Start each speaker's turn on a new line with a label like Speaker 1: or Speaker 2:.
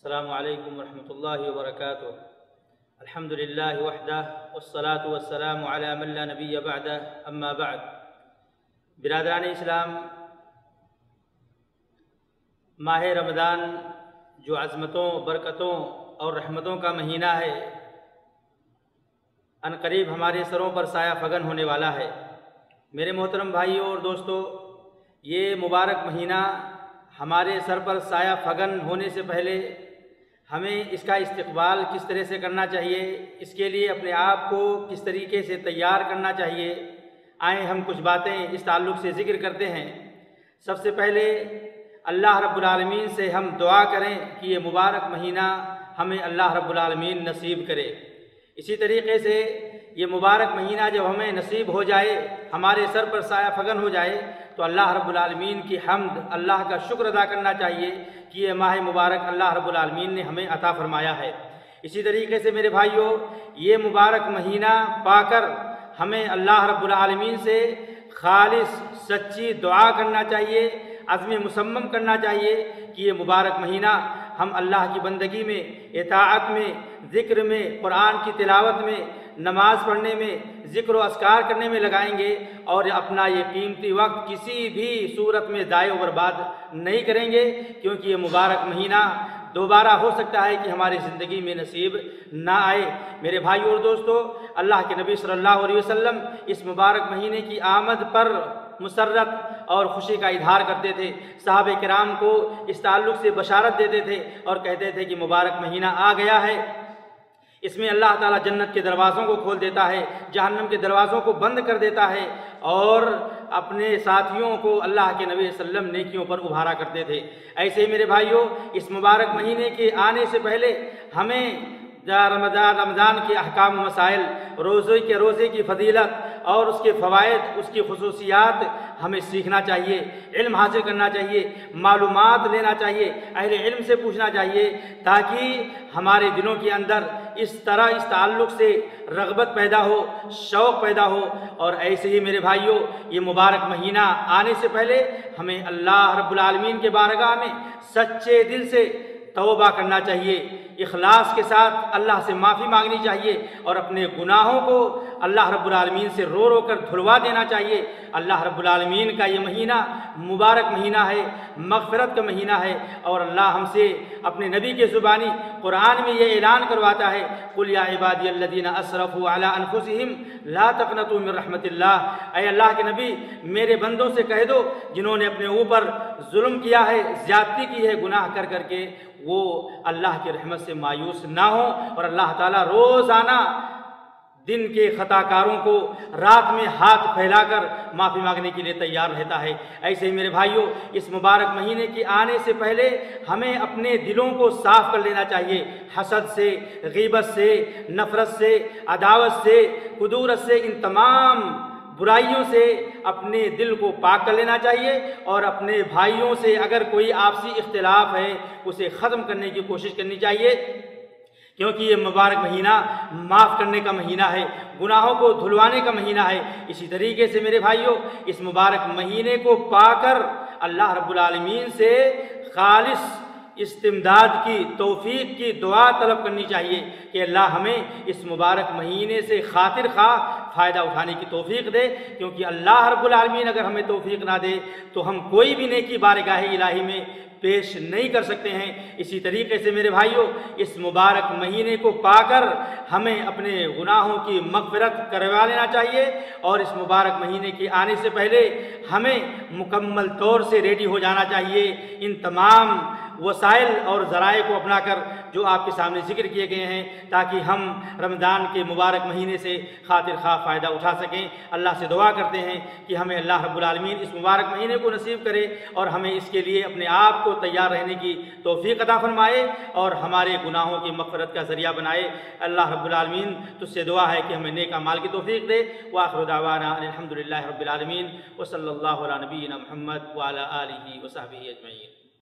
Speaker 1: السلام علیکم ورحمۃ اللہ وبرکاتہ۔ الحمد للہ وحدہ والصلاة والسلام علی من لا نبی بعدہ، اما بعد۔ برادران اسلام، ماہ رمضان جو عظمتوں، برکتوں اور رحمتوں کا مہینہ ہے، ان قریب ہمارے سروں پر سایہ فگن ہونے والا ہے۔ میرے محترم بھائیوں اور دوستوں، یہ مبارک مہینہ ہمارے سر پر سایہ فگن ہونے سے پہلے ہمیں اس کا استقبال کس طرح سے کرنا چاہیے، اس کے لیے اپنے آپ کو کس طریقے سے تیار کرنا چاہیے، آئیں ہم کچھ باتیں اس تعلق سے ذکر کرتے ہیں۔ سب سے پہلے اللہ رب العالمین سے ہم دعا کریں کہ یہ مبارک مہینہ ہمیں اللہ رب العالمین نصیب کرے۔ اسی طریقے سے یہ مبارک مہینہ جب ہمیں نصیب ہو جائے، ہمارے سر پر سایہ فگن ہو جائے، تو اللہ رب العالمین کی حمد، اللہ کا شکر ادا کرنا چاہیے کہ یہ ماہ مبارک اللہ رب العالمین نے ہمیں عطا فرمایا ہے۔ اسی طریقے سے میرے بھائیوں، یہ مبارک مہینہ پا کر ہمیں اللہ رب العالمین سے خالص سچی دعا کرنا چاہیے، عزم مصمم کرنا چاہیے کہ یہ مبارک مہینہ ہم اللہ کی بندگی میں، اطاعت میں، ذکر میں، قرآن کی تلاوت میں، نماز پڑھنے میں، ذکر و اذکار کرنے میں لگائیں گے، اور اپنا یہ قیمتی وقت کسی بھی صورت میں ضائع و برباد نہیں کریں گے، کیونکہ یہ مبارک مہینہ دوبارہ ہو سکتا ہے کہ ہماری زندگی میں نصیب نہ آئے۔ میرے بھائیوں اور دوستو، اللہ کے نبی صلی اللہ علیہ وسلم اس مبارک مہینے کی آمد پر مسرت اور خوشی کا اظہار کرتے تھے، صحابہ کرام کو اس تعلق سے بشارت دیتے تھے اور کہتے تھے کہ مبارک مہینہ آ گیا ہے، اس میں اللہ تعالیٰ جنت کے دروازوں کو کھول دیتا ہے، جہنم کے دروازوں کو بند کر دیتا ہے، اور اپنے ساتھیوں کو اللہ کے نبی صلی اللہ علیہ وسلم نیکیوں پر ابھارا کرتے تھے۔ ایسے ہی میرے بھائیوں، اس مبارک مہینے کے آنے سے پہلے ہمیں رمضان کے احکام و مسائل، روزے کی فضیلت اور اس کے فوائد، اس کی خصوصیات ہمیں سیکھنا چاہیے، علم حاصل کرنا چاہیے، معلومات لینا چاہیے، اہل علم سے پوچھنا چاہیے، تاکہ ہمارے دلوں کے اندر اس طرح اس تعلق سے رغبت پیدا ہو، شوق پیدا ہو۔ اور ایسے ہی میرے بھائیوں، یہ مبارک مہینہ آنے سے پہلے ہمیں اللہ رب العالمین کے بارگاہ میں سچے دل سے توبہ کرنا چاہیے، اخلاص کے ساتھ اللہ سے معافی مانگنی چاہیے، اور اپنے گناہوں کو اللہ رب العالمین سے رو رو کر دھلوا دینا چاہیے۔ اللہ رب العالمین کا یہ مہینہ مبارک مہینہ ہے، مغفرت کا مہینہ ہے، اور اللہ ہم سے اپنے نبی کے زبانی قرآن میں یہ اعلان کرواتا ہے، قُلْ يَا عِبَادِيَ الَّذِينَ أَسْرَفُوا عَلَىٰ أَنفُسِهِمْ لَا تَقْنَطُوا مِن رَحْمَةِ اللَّهِ۔ اے اللہ کے نبی، میرے بندوں سے کہہ دو جنہوں نے اپنے اوپر ظلم کیا ہے، زیادتی کی ہے گناہ کر کر کے، وہ اللہ کی رحمت سے مایوس نہ ہوں، اور اللہ تعالیٰ روزانہ دن کے خطا کاروں کو رات میں ہاتھ پھیلا کر معافی مانگنے کے لیے تیار رہتا ہے۔ ایسے ہی میرے بھائیوں، اس مبارک مہینے کے آنے سے پہلے ہمیں اپنے دلوں کو صاف کر لینا چاہیے، حسد سے، غیبت سے، نفرت سے، عداوت سے، کدورت سے، ان تمام برائیوں سے اپنے دل کو پاک کر لینا چاہیے، اور اپنے بھائیوں سے اگر کوئی آپسی اختلاف ہے اسے ختم کرنے کی کوشش کرنی چاہیے، کیونکہ یہ مبارک مہینہ معاف کرنے کا مہینہ ہے، گناہوں کو دھلوانے کا مہینہ ہے۔ اسی طریقے سے میرے بھائیوں، اس مبارک مہینے کو پا کر اللہ رب العالمین سے خالص استمداد کی، توفیق کی دعا طلب کرنی چاہیے کہ اللہ ہمیں اس مبارک مہینے سے خاطر خواہ فائدہ اٹھانے کی توفیق دے، کیونکہ اللہ رب العالمین اگر ہمیں توفیق نہ دے تو ہم کوئی بھی نیکی بارگاہ الہی میں پیش نہیں کر سکتے ہیں۔ اسی طریقے سے میرے بھائیوں، اس مبارک مہینے کو پا کر ہمیں اپنے گناہوں کی مغفرت کروا لینا چاہیے، اور اس مبارک مہینے کے آنے سے پہلے ہمیں مکمل طور سے ریڈی ہو جانا چاہیے، ان تمام وسائل اور ذرائع کو اپنا کر جو آپ کے سامنے ذکر کیے گئے ہیں، تاکہ ہم رمضان کے مبارک مہینے سے خاطر خواہ فائدہ اٹھا سکیں۔ اللہ سے دعا کرتے ہیں کہ ہمیں اللہ رب العالمین اس مبارک مہینے کو نصیب کرے، اور ہمیں اس کے لیے اپنے آپ کو تیار رہنے کی توفیق عطا فرمائے، اور ہمارے گناہوں کی مغفرت کا ذریعہ بنائے۔ اللہ رب العالمین تجھ سے دعا ہے کہ ہمیں نیک اعمال کی توفیق دے۔ وآخر دعوانا الحمد للہ رب العالمین، وصلی اللہ علی نبینا محمد وعلی آلہ وصحبہ اجمعین۔